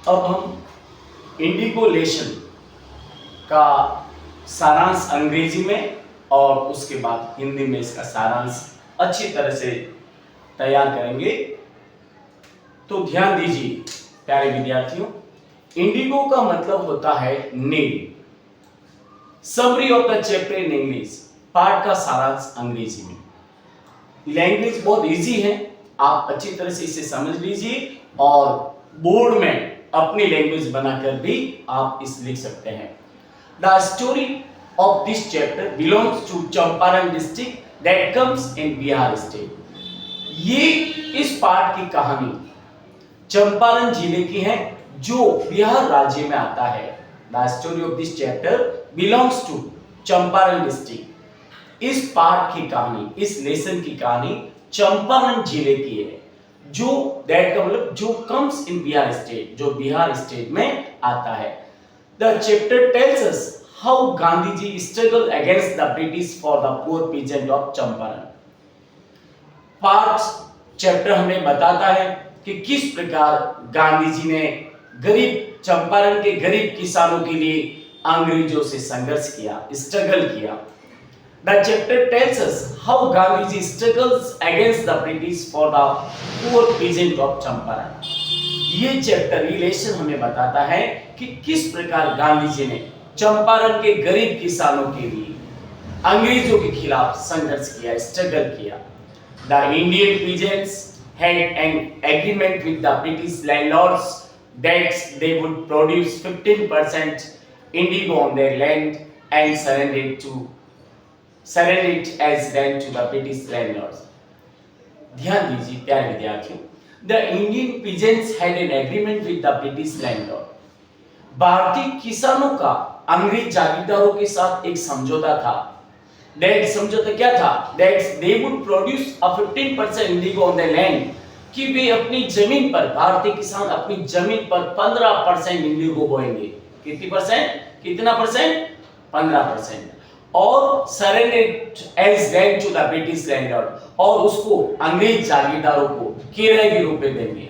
अब हम इंडिगोलेशन का सारांश अंग्रेजी में और उसके बाद हिंदी में इसका सारांश अच्छी तरह से तैयार करेंगे। तो ध्यान दीजिए प्यारे विद्यार्थियों, इंडिगो का मतलब होता है नील। Summary of the chapter in English, पाठ का सारांश अंग्रेजी में। लैंग्वेज बहुत इजी है, आप अच्छी तरह से इसे समझ लीजिए और बोर्ड में अपनी लैंग्वेज बनाकर भी आप इसे लिख सकते हैं। The story of this chapter belongs to Champaran district that comes in Bihar state. ये इस पाठ की कहानी चंपारण जिले की है जो बिहार राज्य में आता है। The story of this chapter belongs to Champaran district. इस पाठ की कहानी, इस लेसन की कहानी चंपारण जिले की है, जो दैट का मतलब जो कम्स इन बिहार स्टेट, जो बिहार स्टेट में आता है। The chapter tells us how Gandhi ji struggle against the British for the poor peasant of Champaran. Part chapter हमें बताता है कि किस प्रकार गांधी जी ने गरीब चंपारण के गरीब किसानों के लिए अंग्रेजों से संघर्ष किया, स्ट्रगल किया। The chapter tells us how Gandhiji struggles against the British for the poor peasant of Champaran। ये चैप्टर रिलेशन हमें बताता है कि किस प्रकार गांधी जी ने चंपारण के गरीब किसानों के लिए अंग्रेजों के खिलाफ संघर्ष किया, स्ट्रगल किया। The Indian peasants had an agreement with the British landlords that they would produce 15% indigo on their land and surrender it as rent to the British landlords। ध्यान दीजिए प्यारे विद्यार्थियों, the Indian peasants had an agreement with the British landlord। भारतीय किसानों का अंग्रेज जागीरदारों के साथ एक समझौता था। That समझौता क्या था? That they would produce a 15% indigo on their land, कि वे अपनी जमीन पर, भारतीय किसान अपनी जमीन पर 15% इंडिगो बोएंगे। कितनी परसेंट? कितना परसेंट? 15%। और surrender as rent to the British landlord, और उसको अंग्रेज जागीरदारों को किराए के रूप में देंगे।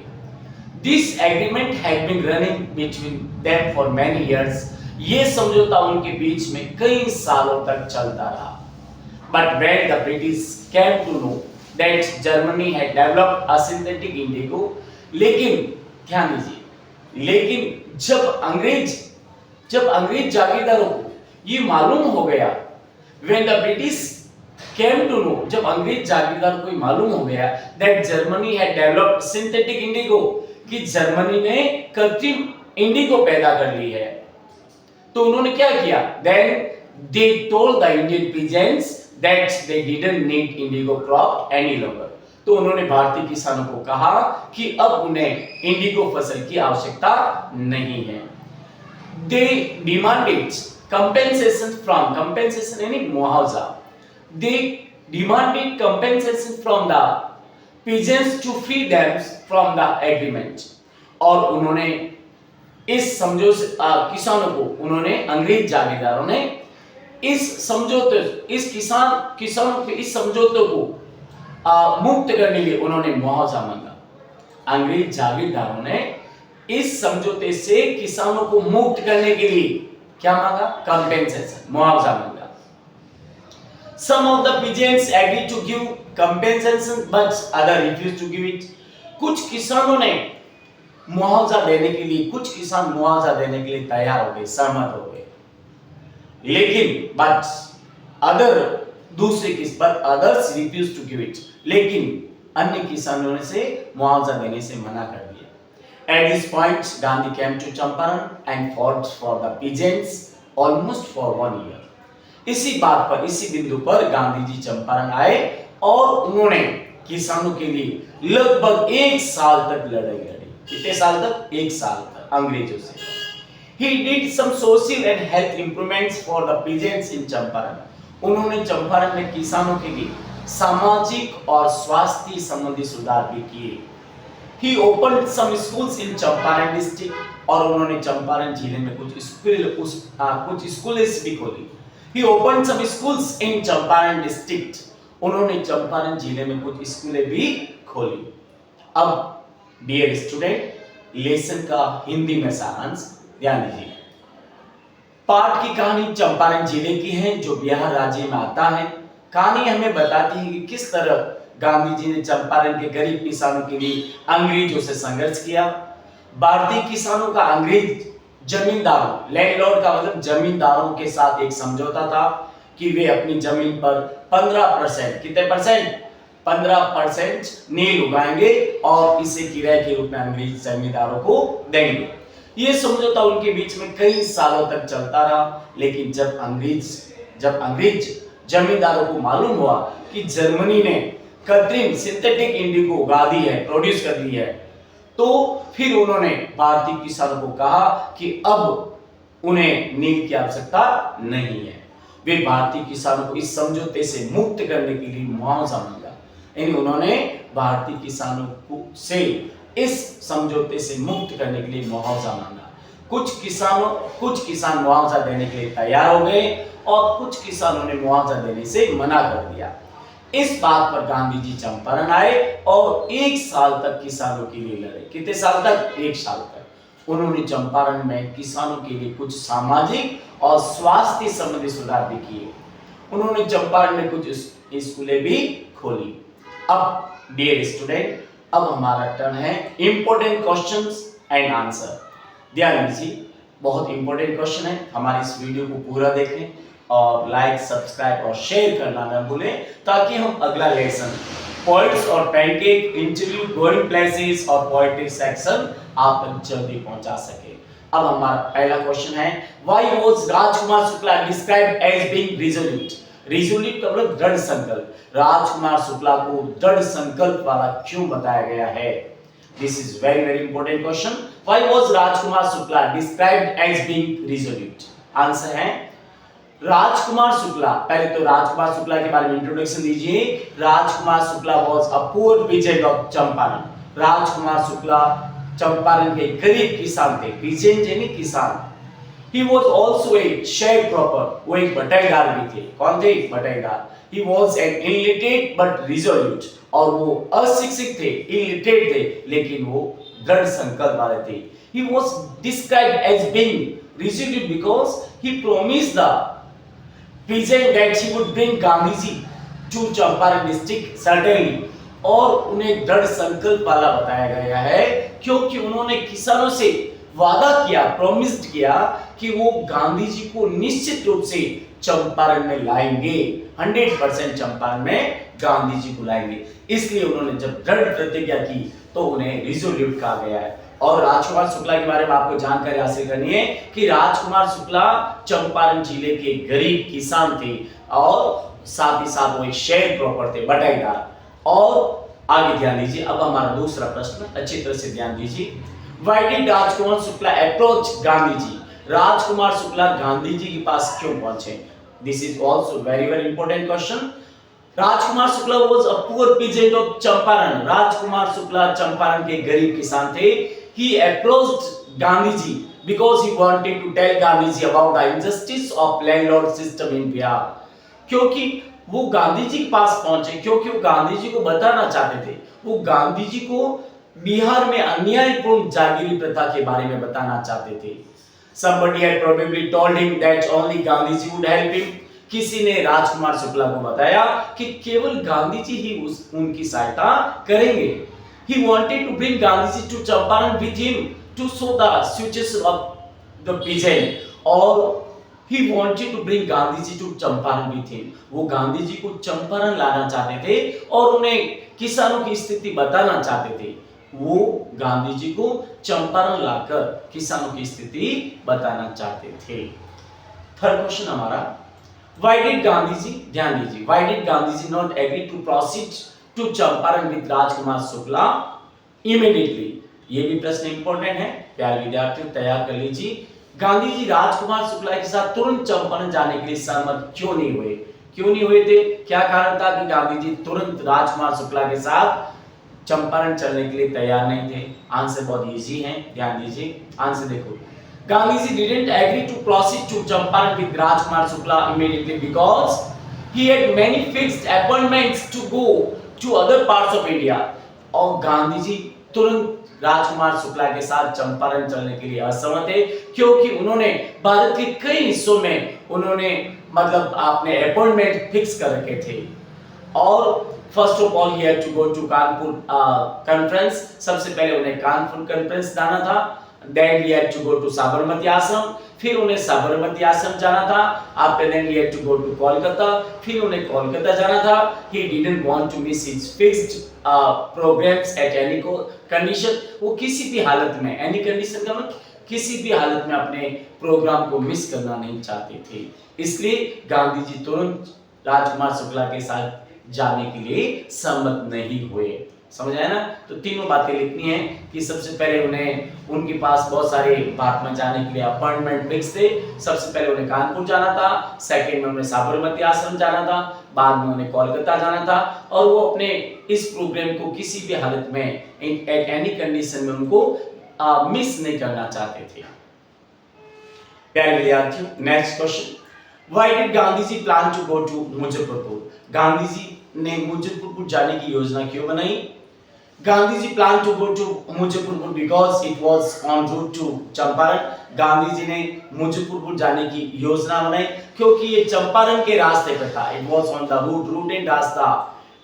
This agreement had been running between them for many years. ये समझौता उनके बीच में कई सालों तक चलता रहा। But when the British came to know that Germany had developed a synthetic indigo, लेकिन ध्यान दीजिए, लेकिन जब अंग्रेज जागीरदारों को ये मालूम हो गया, when the British came to know, जब अंग्रेज जागीरदार को मालूम हो गया that Germany had developed synthetic indigo, कि जर्मनी ने कृत्रिम इंडिगो पैदा कर ली है, तो उन्होंने क्या किया? Then they told the Indian peasants that they didn't need indigo crop any longer। तो उन्होंने भारतीय किसानों को कहा कि अब उन्हें इंडिगो फसल की आवश्यकता नहीं है। They demanded compensation यानी मुआवजा। They demanded compensation from the peasants to free them from the agreement। और उन्होंने इस समझौते किसानों को, उन्होंने अंग्रेज जागीरदारों ने किसानों के इस समझौते को मुक्त करने के लिए उन्होंने मुआवजा मांगा। अंग्रेज जागीरदारों ने इस समझौते से किसानों को मुक्त करने के लिए क्या मांगा? कंपेंसेशन, मुआवजा मांगा। Some of the peasants agreed to give compensation but other refused to give it। कुछ किसानों ने मुआवजा देने के लिए, कुछ किसान मुआवजा देने के लिए तैयार हो गए, सहमत हो गए, लेकिन others refused to give it, लेकिन अन्य किसानों ने से मुआवजा देने से मना कर दिया। At this point, Gandhi came to Champaran and fought for the peasants almost for 1 year। इसी बात पर, इसी बिंदु पर गांधी जी चंपारण आए और उन्होंने किसानों के लिए लगभग 1 साल तक लड़ाई लड़ी। कितने साल तक? 1 साल तक अंग्रेजों से। He did some social and health improvements for the peasants in Champaran। उन्होंने चंपारण में किसानों के लिए सामाजिक और स्वास्थ्य संबंधी सुधार भी किए। He opened some schools in Champaran district, और उन्होंने चंपारण जिले में कुछ स्कूल्स भी खोली। He opened some schools in Champaran district, उन्होंने चंपारण जिले में कुछ स्कूलें भी खोली। अब डियर स्टूडेंट, लेसन का हिंदी में सारांश ध्यान दीजिए। पाठ की कहानी चंपारण जिले की है जो बिहार राज्य में आता है। कहानी हमें बताती है कि किस तरह गांधी जी ने चंपारण के गरीब किसानों के लिए अंग्रेजों से संघर्ष किया। भारतीय किसानों का अंग्रेज जमींदारों, लैंडलॉर्ड का मतलब जमींदारों के साथ एक समझौता था कि वे अपनी जमीन पर 15% कितने परसेंट 15% नील उगाएंगे और इसे किराए के रूप में अंग्रेज जमींदारों को देंगे। ये समझौता उनके बीच में कई सालों तक चलता रहा, लेकिन जब अंग्रेज जमींदारों को मालूम हुआ कि जर्मनी ने कृत्रिम सिंथेटिक इंडिगो उगा दी है, प्रोड्यूस कर ली है, तो फिर उन्होंने भारतीय किसानों को कहा कि अब उन्हें नील की आवश्यकता नहीं है। वे भारतीय किसानों को इस समझौते से मुक्त करने के लिए मुआवजा मांगा, यानी उन्होंने भारतीय किसानों को से इस समझौते से मुक्त करने के लिए मुआवजा मांगा। कुछ किसान मुआवजा देने के लिए तैयार हो गए और कुछ किसानों ने मुआवजा देने से मना कर दिया। इस बात पर गांधी जी चंपारण आए और 1 साल तक किसानों के लिए लड़े। कितने साल तक? 1 साल तक। उन्होंने चंपारण में किसानों के लिए कुछ सामाजिक और स्वास्थ्य संबंधी सुधार भी किए। उन्होंने चंपारण में कुछ स्कूलें भी खोली। अब डियर स्टूडेंट, अब हमारा टर्न है इंपॉर्टेंट क्वेश्चंस एंड आंसर। ध्यान दीजिए, बहुत इंपॉर्टेंट क्वेश्चन है। हमारी इस वीडियो को पूरा देखें और लाइक, सब्सक्राइब और शेयर करना न भूलें, ताकि हम अगला लेसन पॉइंट्स और पैनकेक, इंटरव्यू, गोइंग प्लेसेस और पोएट्री सेक्शन आप तक जल्दी पहुंचा सके। अब हमारा पहला क्वेश्चन है, why was Rajkumar Shukla described as being resolute? Resolute का मतलब दृढ़ संकल्प। राजकुमार शुक्ला को दृढ़ संकल्प वाला क्यों बताया गया है? This is very important question. Why was Rajkumar Shukla described as being resolute? Answer है राजकुमार शुक्ला। पहले तो राजकुमार शुक्ला के बारे में इंट्रोडक्शन दीजिए। Rajkumar Shukla was a poor peasant of Champaran. Rajkumar Shukla Champaran के गरीब किसान थे। पीजेंट यानी किसान। He was also a sharecropper, वो एक बटाईदार भी थे। कौन थे? बटाईदार। He was an illiterate but resolute, और वो अशिक्षित थे, illiterate थे, लेकिन वो दृढ़ संकल्प वाले थे। He was described as being resolute because he promised the peasant that he would bring Gandhiji to Champaran district certainly, और उन्हें दृढ़ संकल्प वाला बताया गया है क्योंकि उन्होंने किसानों से वादा किया, प्रॉमिस्ड किया कि वो गांधी जी को निश्चित रूप से चंपारण में लाएंगे, 100% चंपारण में गांधी जी को लाएंगे। इसलिए उन्होंने जब दृढ़ प्रतिज्ञा की तो उन्हें रिजोल्यूट कहा गया है। और राजकुमार शुक्ला के बारे में आपको जानकारी हासिल करनी है कि राजकुमार शुक्ला चंपारण जिले के गरीब किसान थे और साथ ही साथ वो एक शेयर प्रॉपर थे, बटाईदार। और आगे ध्यान दीजिए, अब हमारा दूसरा प्रश्न, अच्छी तरह से ध्यान दीजिए। Why did Rajkumar Shukla approach Gandhi ji? Rajkumar Shukla Gandhi ji के पास क्यों पहुंचे? This is also very important question. Rajkumar Shukla was a poor peasant of Champaran. Rajkumar Shukla Champaran के गरीब किसान थे। He approached Gandhi ji because he wanted to tell Gandhi ji about the injustice of landlord system in Bihar। क्योंकि वो गांधी जी के पास पहुंचे क्योंकि वो गांधी जी को बताना चाहते थे, वो गांधी जी को बिहार में अन्यायपूर्ण जागीरी प्रथा के बारे में बताना चाहते थे। Somebody had probably told him that only Gandhi ji would help him। किसी ने राजकुमार शुक्ला को बताया कि केवल गांधी जी ही उनकी सहायता करेंगे। He wanted to bring Gandhi ji to Champaran with him to show the situation of the peasant, और He wanted to bring Gandhi ji to Champaran with him। वो गांधी जी को चंपारण लाना चाहते थे और उन्हें किसानों की स्थिति बताना चाहते थे। वो गांधी जी को चंपारण लाकर किसानों की स्थिति बताना चाहते थे। थर्ड क्वेश्चन हमारा, why did गांधी जी, ध्यान दीजिए, why did Gandhi ji not agree to proceed to Champaran with Rajkumar Shukla immediately? ये भी प्रश्न इंपॉर्टेंट है, प्यारे विद्यार्थियों तैयार कर लीजिए। गांधी जी राजकुमार शुक्ला के साथ तुरंत चंपारण जाने के लिए सहमत क्यों नहीं हुए? क्यों नहीं हुए थे? क्या कारण था कि गांधी जी तुरंत राजकुमार शुक्ला के साथ चंपारण चलने के लिए तैयार नहीं थे? आंसर बहुत इजी है, ध्यान दीजिए। आंसर देखो, Gandhi ji didn't agree to proceed to Champaran with Rajkumar Shukla immediately because he had many fixed appointments to go to other parts of India। और गांधी जी तुरंत राजकुमार शुक्ला के साथ चंपारण चलने के लिए असहमत थे, क्योंकि उन्होंने भारत के कई हिस्सों में उन्होंने मतलब अपने अपॉइंटमेंट फिक्स कर रखे थे। और first of all he had to go to Kanpur conference, सबसे पहले उन्हें कानपुर कॉन्फ्रेंस जाना था। Then he had to go to Sabarmati Ashram, फिर उन्हें साबरमती आश्रम जाना था। After then he had to go to Kolkata, फिर उन्हें कोलकाता जाना था। He didn't want to miss his fixed programmes at any condition, वो किसी भी हालत में, एनी कंडीशन का मतलब किसी भी हालत में अपने प्रोग्राम को मिस करना नहीं चाहते थे। इसलिए गांधी जी तुरंत राजकुमार शुक्ला के साथ जाने के लिए सहमत नहीं हुए। समझ आया ना? तो तीनों बातें लिखनी है कि सबसे पहले उन्हें उनके पास बहुत सारे भारत में जाने के लिए अपॉइंटमेंट फिक्स थे। सबसे पहले उन्हें कानपुर जाना था, सेकंड में उन्हें साबरमती आश्रम जाना था, बाद में उन्हें कोलकाता जाना था, और वो अपने इस प्रोग्राम को किसी भी हालत में एट एनी कंडीशन में उनको मिस नहीं करना चाहते थे। प्यारे विद्यार्थियों, next question, Why did Gandhi ji plan to go to Muzaffarpur? Gandhi ji ने मुजफ्फरपुर जाने की योजना क्यों बनाई? Gandhi ji plan to go to Muzaffarpur because it was on route to Champaran. Gandhi ji ने मुजफ्फरपुर जाने की योजना बनाई क्योंकि ये चंपारण के रास्ते पे था। It was on the route and रास्ता,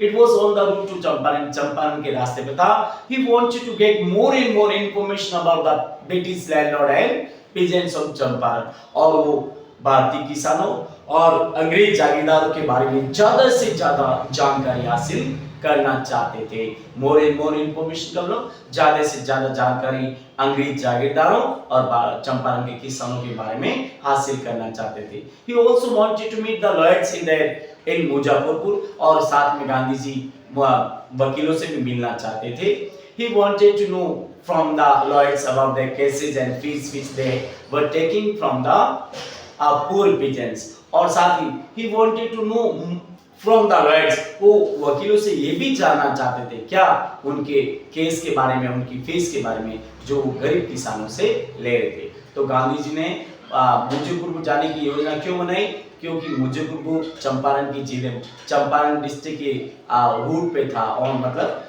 it was on the route to Champaran, Champaran के रास्ते पे था। He wanted to get more and more information about the British landlord and peasants of Champaran, और वो भारतीय किसानों और अंग्रेज जागीरदारों के बारे में ज्यादा से ज्यादा जानकारी हासिल करना चाहते थे। मोर एंड मोर इंफॉर्मेशन का मतलब ज्यादा से ज्यादा जानकारी अंग्रेज जागीरदारों और चंपारण के किसानों के बारे में हासिल करना चाहते थे। He also wanted to meet the lawyers in Muzaffarpur, और साथ में गांधी जी वकीलों से भी मिलना चाहते थे। He wanted to know from the lawyers about their cases and fees which they were taking from the poor peasants, और साथ ही he wanted to know from the lawyers, वो वकीलों से ये भी जानना चाहते थे क्या उनके केस के बारे में, उनकी फीस के बारे में जो गरीब किसानों से ले रहे थे। तो गांधी जी ने मुजफ्फरपुर जाने की योजना क्यों बनाई? क्योंकि मुजफ्फरपुर चंपारण की जिले, चंपारण डिस्ट्रिक्ट के रूट पे था, और मतलब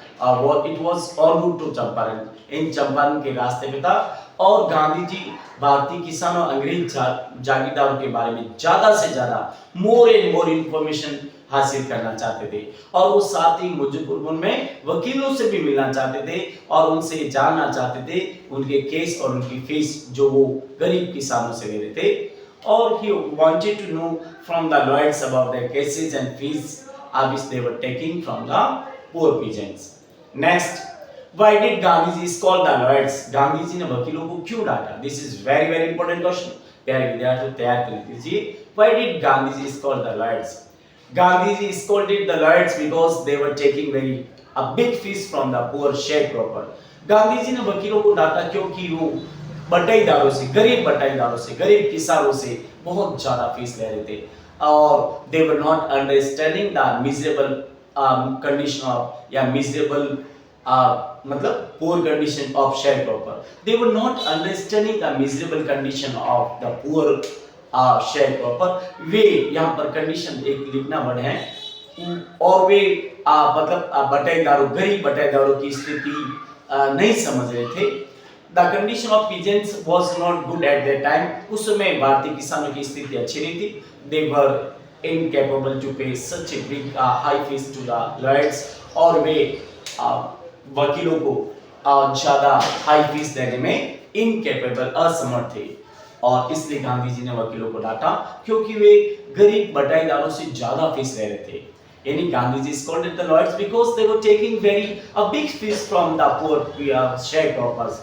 it was on route to Champaran, in Champaran के रास्ते पे था। और गांधी जी भारतीय किसानों और अंग्रेज जागीरदारों के बारे में ज्यादा से ज्यादा मोर एंड मोर इंफॉर्मेशन हासिल करना चाहते थे, और वो साथ ही मुजफ्फरपुर में वकीलों से भी मिलना चाहते थे और उनसे जानना चाहते थे उनके केस और उनकी फीस जो वो गरीब किसानों से ले रहे थे। और he wanted to know from the lawyers about their cases and fees which they were taking from the poor peasants. Next, why did Gandhi ji call the lawyers? Gandhi ji ने वकीलों को क्यों डांटा? This is very very important question. प्यारे विद्यार्थियों तैयार कर लीजिए। Why did Gandhi ji call the lawyers? Gandhi ji scolded the lawyers because they were taking a big fees from the poor sharecropper. Gandhi ji ने वकीलों को डांटा क्योंकि वो बटाईदारों से, गरीब बटाईदारों से, गरीब किसानों से बहुत ज्यादा फीस ले रहे थे, और they were not understanding the miserable condition of या miserable मतलब poor condition of sharecropper. They were not understanding the miserable condition of the poor sharecropper. वे यहाँ पर कंडीशन एक लिखना वर्ड है, और वे मतलब बटाईदारों, गरीब बटाईदारों की स्थिति नहीं समझ रहे थे। The condition of peasants was not good at that time. उस समय भारतीय किसानों की स्थिति अच्छी नहीं थी। They were incapable to pay such a big high fees to the lawyers, और वे वकीलों को ज्यादा हाई फीस देने में इनकेपेबल, असमर्थ थे, और इसलिए गांधी जी ने वकीलों को डांटा क्योंकि वे गरीब बटाईदारों से ज्यादा फीस ले रहे थे। यानी Gandhi ji scolded the lawyers because they were taking a big fees from the poor sharecroppers,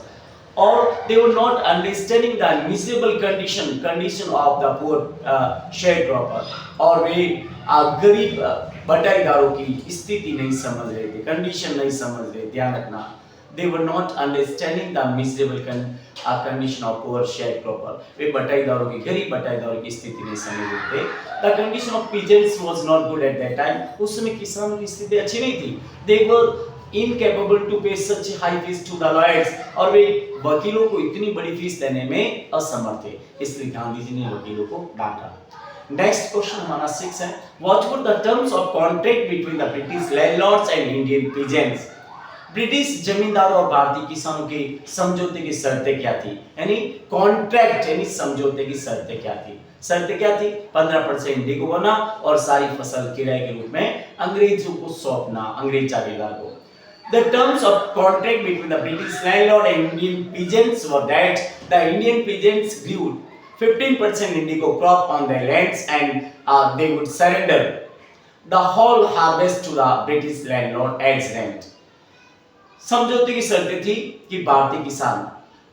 or they were not understanding the miserable condition of the poor sharecropper, और वे गरीब बटाईदारों की स्थिति नहीं समझ रहे थे, कंडीशन नहीं समझ रहे। ध्यान रखना, they were not understanding the miserable condition of poor sharecropper. वे बटाईदारों की, गरीब बटाईदारों की स्थिति नहीं समझ रहे थे। The condition of peasants was not good at that time. उस समय किसानों की स्थिति अच्छी नहीं थी। They were incapable to pay such high fees to the lawyers, और वे वकीलों को इतनी बड़ी फीस देने में असमर्थ थे, इसलिए गांधी जी ने वकीलों को डांटा। नेक्स्ट क्वेश्चन हमारा 6 है, What were the terms of contract between the British landlords and Indian peasants? British जमींदारों और भारतीय किसानों के समझौते की शर्तें क्या थी, यानी कॉन्ट्रैक्ट यानी समझौते की शर्तें क्या थी। शर्तें क्या थी? 15% इंडिगो बोना और सारी फसल किराए के रूप में अंग्रेजों को सौंपना, अंग्रेज जागीरदार को। The terms of contract between the British landlord and Indian peasants were that the Indian peasants grew 15% indigo crop on their lands and they would surrender the whole harvest to the British landlord as rent. समझौते की शर्तें थी कि भारतीय किसान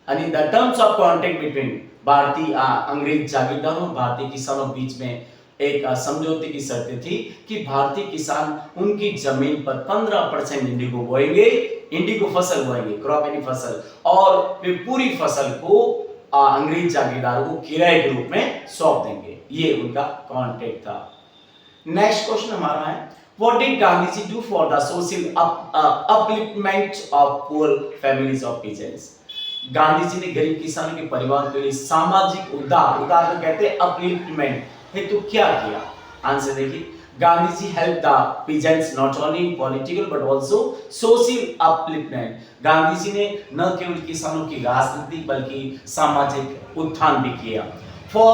यानी the terms of contract between भारतीय अंग्रेज जागीरदारों और भारतीय किसानों बीच में एक समझौते की शर्तें थी कि भारतीय किसान उनकी जमीन पर 15% इंडिगो बोएंगे, इंडिगो फसल बोएंगे, क्रॉप यानी फसल, और फिर पूरी फसल को अंग्रेज जागीरदारों को किराए के रूप में सौंप देंगे। ये उनका कॉन्ट्रैक्ट था। नेक्स्ट क्वेश्चन हमारा है, what did Gandhi do for the social upliftment of poor families of peasants? Gandhi ji ने गरीब किसानों के परिवार के लिए सामाजिक उद्धार को कहते हैं अपलिफ्टमेंट हेतु क्या किया? आंसर देखिए, Gandhi ji help the peasants not only in political but also social upliftment. Gandhi ji ने न केवल किसानों की राजनीतिक बल्कि सामाजिक उत्थान भी किया। For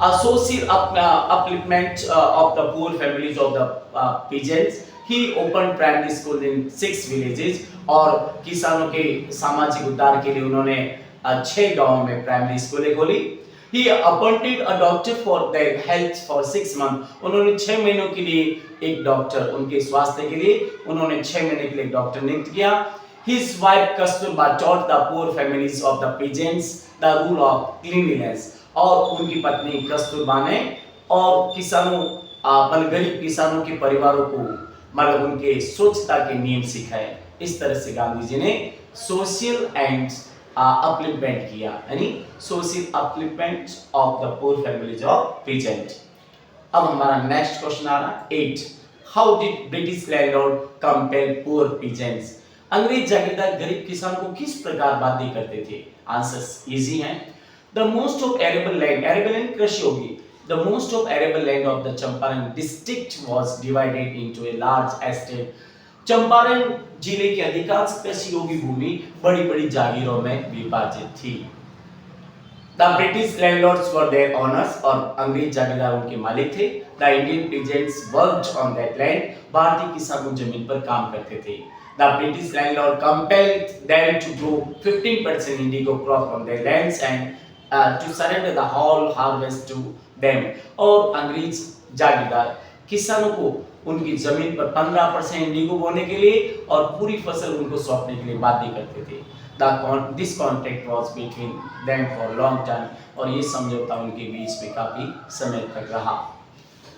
a social upliftment of the poor families of the peasants, he opened primary school in 6 villages और किसानों के सामाजिक उद्धार के लिए उन्होंने 6 गांवों में प्राइमरी स्कूलें खोली। He appointed a doctor for their health for 6 months. उन्होंने 6 महीनों के लिए एक डॉक्टर, उनके स्वास्थ्य के लिए उन्होंने 6 महीने के लिए डॉक्टर नियुक्त किया। His wife Kasturba taught the poor families of the peasants the rule of cleanliness. और उनकी पत्नी कस्तूरबा ने और किसानों मतलब गरीब किसानों के परिवारों को मतलब उनके स्वच्छता के नियम सिखाए। इस तरह से गांधी जी ने सोशल एंड अपलिफ्टमेंट किया, यानी social upliftment of the poor families of peasant. अब हमारा नेक्स्ट क्वेश्चन आ रहा है 8, how did British landlord compel poor peasants? अंग्रेज जागीरदार गरीब किसान को किस प्रकार बाध्य करते थे? आंसर इजी है। The most of arable land कृषि होगी। The most of arable land of the Champaran district was divided into a large estate. Champaran जिले की अधिकांश कृषि योग्य भूमि बड़ी-बड़ी जागीरों में विभाजित थी। The British landlords were their owners और अंग्रेज जागीरदार उनके मालिक थे। The Indian peasants worked on that land. भारतीय किसान जमीन पर काम करते थे। The British landlord compelled them to grow 15% indigo crop on their lands and to surrender the whole harvest to them. और अंग्रेज जागीरदार किसानों को उनकी जमीन पर 15% इंडिगो बोने के लिए और पूरी फसल उनको सौंपने के लिए बाध्य करते थे। This contract was between them for long time और ये समझौता उनके बीच में काफी समय तक रहा।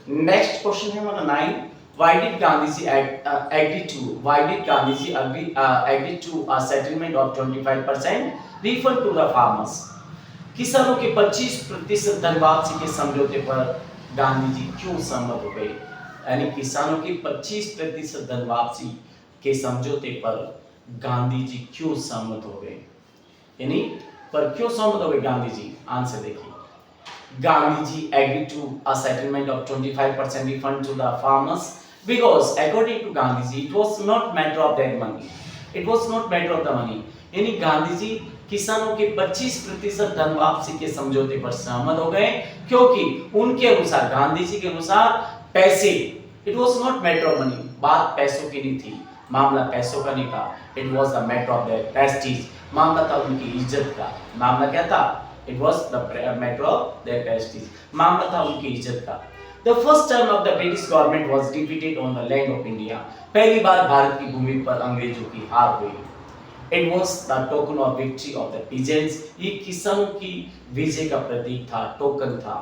नेक्स्ट क्वेश्चन है हमारा 9, why did Gandhiji agree to a settlement of 25% refund to the farmers? किसानों के 25% धन वापसी के समझौते पर गांधी जी क्यों सहमत हो गए? यानी किसानों की 25% धन वापसी के समझौते पर गांधी जी क्यों सहमत हो गए? यानी पर क्यों सहमत हो गए गांधी जी? आंसर देखिए, गांधी जी agreed to a settlement of 25% refund to the farmers because according to Gandhi ji it was not matter of their money. It was not matter of the money. यानी गांधी जी किसानों के 25% धन वापसी के समझौते पर सहमत हो गए क्योंकि उनके अनुसार, गांधी जी के अनुसार पैसे, it was not matter of money, बात पैसों की नहीं थी, मामला पैसों का नहीं था, it was the matter of their Prestige, मामला था उनकी इज्जत का। मामला क्या था? It was the matter of their Prestige, मामला था उनकी इज्जत का। The first term of the British government was defeated on the land of India. पहली बार भारत की भूमि पर अंग्रेजों की हार हुई। It was the token of victory of the peasants. ये किसानों की विजय का प्रतीक था, टोकन था।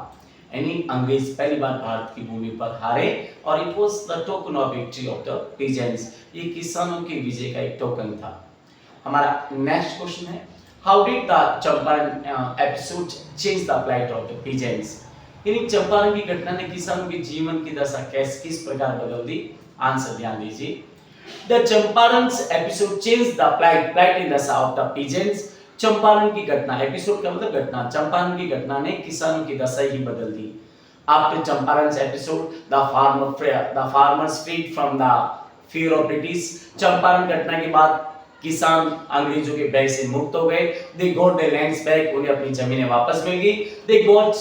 यानी अंग्रेज पहली बार भारत की भूमि पर हारे और it was the token of victory of the peasants. ये किसानों की विजय का एक टोकन था। हमारा नेक्स्ट क्वेश्चन है, how did the Champaran episode change the plight of the peasants? यानी चंपारण की घटना ने किसानों के जीवन की दशा किस प्रकार बदल दी? आंसर ध्यान दीजिए। The Champaran's episode changed the plight in the south of peasants. Champaran की घटना, एपिसोड का मतलब घटना, चंपारण की घटना ने किसानों की दशा ही बदल दी। After Champaran's episode, the farmers freed from the fear of British. Champaran घटना के बाद किसान अंग्रेजों के बैग से मुक्त हो गए। They got their lands back, उन्हें अपनी जमीनें वापस मिल गई। They got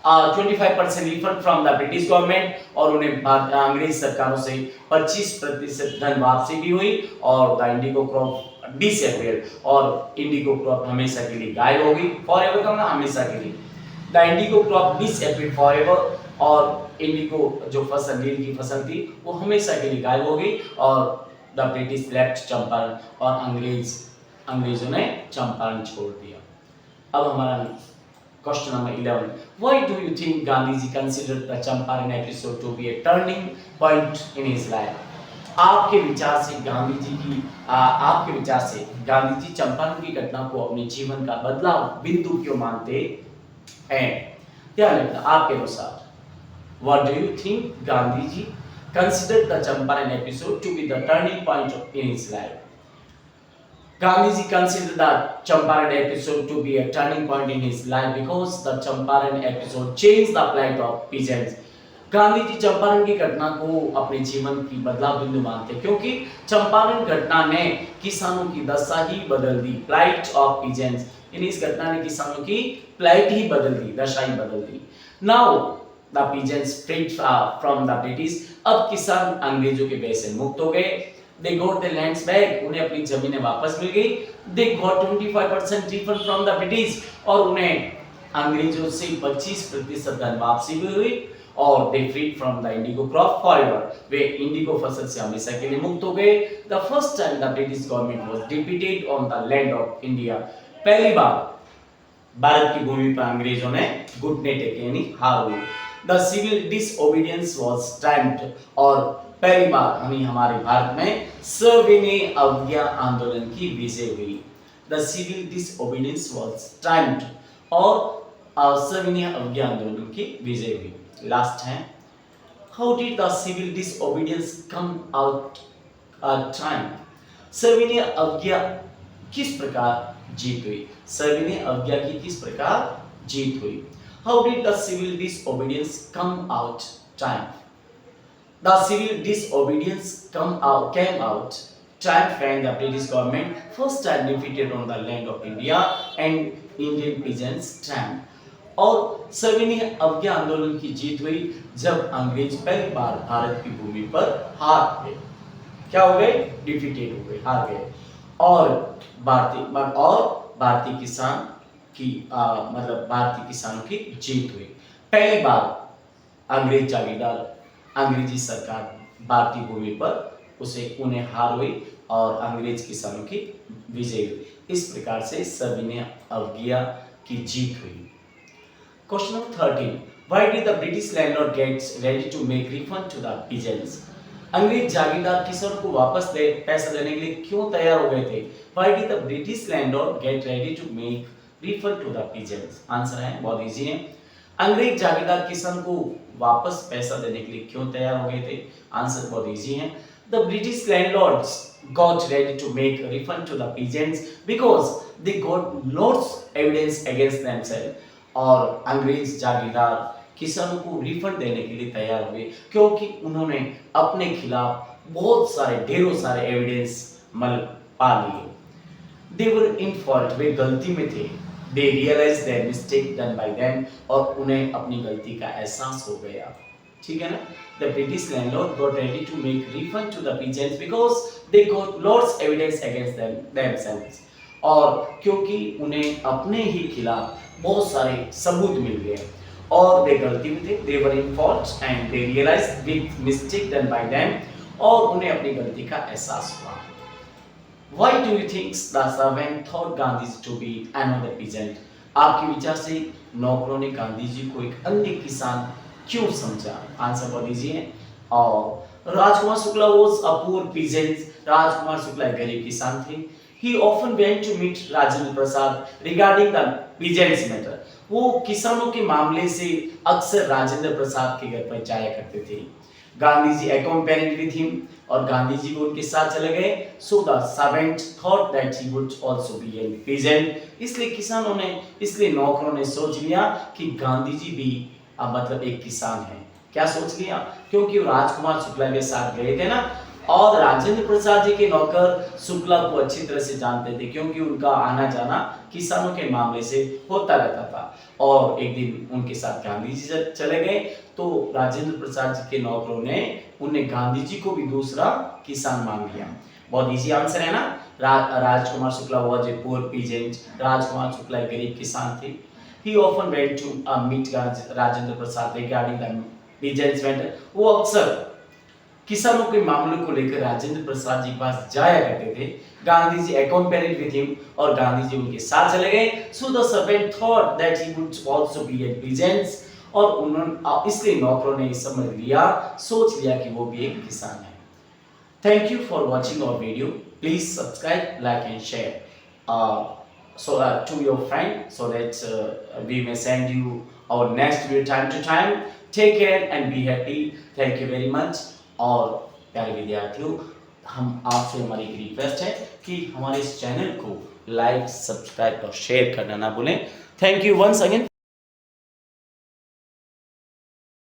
25% refund from the British government, और उन्हें अंग्रेज सरकारों से 25% धन वापसी भी हुई। और द इंडिगो क्रॉप डिसअपीयर्ड, और इंडिगो क्रॉप हमेशा के लिए गायब हो गई। फॉरएवर का मतलब हमेशा के लिए। The indigo crop disappeared forever, और इंडिगो जो फसल नील की फसल थी वो हमेशा के लिए गायब हो गई। और द ब्रिटिश लेफ्ट चंपारण, और अंग्रेजों ने चंपारण छोड़ दिया। अब हमारा question number 11, why do you think Gandhi ji considered the Champaran episode to be a turning point in his life? आपके विचार से गांधी जी चंपारण की घटना को अपने जीवन का बदलाव बिंदु क्यों मानते हैं? ध्यान रखना, आपके अनुसार what do you think Gandhi ji considered the Champaran episode to be the turning point in his life? Gandhi ji considered the Champaran episode to be a turning point in his life because the Champaran episode changed the plight of peasants. Gandhi ji Champaran की घटना को अपने जीवन की बदलाव बिंदु मानते क्योंकि चंपारण घटना ने किसानों की दशा ही बदल दी। प्लाइट ऑफ पीजेंट्स, यानी इस घटना ने किसानों की प्लाइट ही बदल दी, दशा ही बदल दी। Now the peasants freed from the British, अब किसान अंग्रेजों के बैग से मुक्त हो गए। They got their lands back, उन्हें अपनी जमीनें वापस मिल गई। They got 25% refund from the British, और उन्हें अंग्रेजों से 25% धन वापसी भी हुई। और they freed from the indigo crop forever, वे इंडिगो फसल से हमेशा के लिए मुक्त हो गए। The first time the British government was defeated on the land of India, पहली बार भारत की भूमि पर अंग्रेजों ने घुटने टेके यानी हार हुई। The civil disobedience was triumphed, और पहली बार हमारे भारत में सविनय अवज्ञा आंदोलन की विजय हुई। The civil disobedience was triumphed, और सविनय अवज्ञा आंदोलन की विजय हुई। लास्ट है, how did the civil disobedience come out triumph? सविनय अवज्ञा किस प्रकार जीत हुई? सविनय अवज्ञा की किस प्रकार जीत हुई? How did the civil disobedience come out triumph? The civil disobedience came out triumph when the British government first time defeated on the land of India and Indian peasants triumphed. और सविनय अवज्ञा आंदोलन की जीत हुई जब अंग्रेज पहली बार भारत की भूमि पर हार गए। क्या हो गए? डिफीटेड हो गए, हार गए। और भारतीय किसान की मतलब भारतीय किसानों की जीत हुई। पहली बार अंग्रेज जागीरदार, अंग्रेजी सरकार भारतीय भूमि पर उन्हें हार हुई और अंग्रेज किसानों की विजय हुई। इस प्रकार से सविनय अवज्ञा की जीत हुई। Question number 13, why did the British landlord gets ready to make refund to the peasants? अंग्रेज जागीरदार किसानों को वापस पैसा देने के लिए क्यों तैयार हो गए थे? Why did the British landlord get ready to make refund to the peasants? Answer है, बहुत इजी है, अंग्रेज जागीरदार किसान को वापस पैसा देने के लिए क्यों तैयार हो गए थे? आंसर बहुत इजी है, the British landlords got ready to make a refund to the peasants because they got lots evidence against themselves. और अंग्रेज जागीरदार किसानों को रिफंड देने के लिए तैयार हुए क्योंकि उन्होंने अपने खिलाफ बहुत सारे ढेरों सारे एविडेंस पा लिए। They were in fault, वे गलती में थे। They realized their mistake done by them, और उन्हें अपनी गलती का एहसास हो गया। ठीक है ना? The British landlord got ready to make refund to the peasants because they got lots evidence against themselves. और क्योंकि उन्हें अपने ही खिलाफ बहुत सारे सबूत मिल गए और वे गलती में थे। They were in fault and they realized with mistake done by them, और उन्हें अपनी गलती का एहसास हुआ। Why do you think the servant thought Gandhi to be another peasant? आपके विचार से नौकरों ने गांधी जी को एक अन्य किसान क्यों समझा? आंसर बहुत इजी है। और Rajkumar Shukla was a poor peasant. Rajkumar Shukla एक गरीब किसान थे। He often went to meet Rajendra Prasad regarding the peasants matter. वो किसानों के मामले से अक्सर राजेंद्र प्रसाद के घर पर जाया करते थे। Gandhi ji accompanied with him, और गांधी जी को उनके साथ चले गए। So the servant thought that he would also be a peasant. इसलिए नौकरों ने सोच लिया कि गांधी जी भी मतलब एक किसान है। क्या सोच लिया? क्योंकि राजकुमार शुक्ला के साथ गए थे ना, और राजेंद्र प्रसाद जी के नौकर शुक्ला को अच्छी तरह से जानते थे, क्योंकि उनका आना जाना किसानों के मामले से होता रहता था। और एक दिन उनके साथ गांधी जी चले गए, तो राजेंद्र प्रसाद जी के नौकरों ने उन्हें गांधी जी को भी दूसरा किसान मान लिया। बहुत इजी आंसर है ना। Rajkumar Shukla was a poor peasant। Rajkumar Shukla एक गरीब किसान थे। He often went to meet Rajendra Prasad regarding the peasants matter। वो अक्सर किसानों के मामलों को लेकर राजेंद्र प्रसाद जी के पास जाया करते थे। Gandhi ji accompanied with him, और गांधी जी उनके साथ चले गए। So the servant thought that he would also be a peasant, और उन्होंने इसलिए नौकरों ने समझ लिया, सोच लिया कि वो भी एक किसान है। Thank you for watching our video. Please subscribe, like and share to your friend, so that we may send you our next video time to time. Take care and be happy. Thank you very much। और प्यारे विद्यार्थियों, हम आपसे हमारी एक request है कि हमारे इस चैनल को लाइक, सब्सक्राइब और शेयर करना ना भूलें। Thank you once again.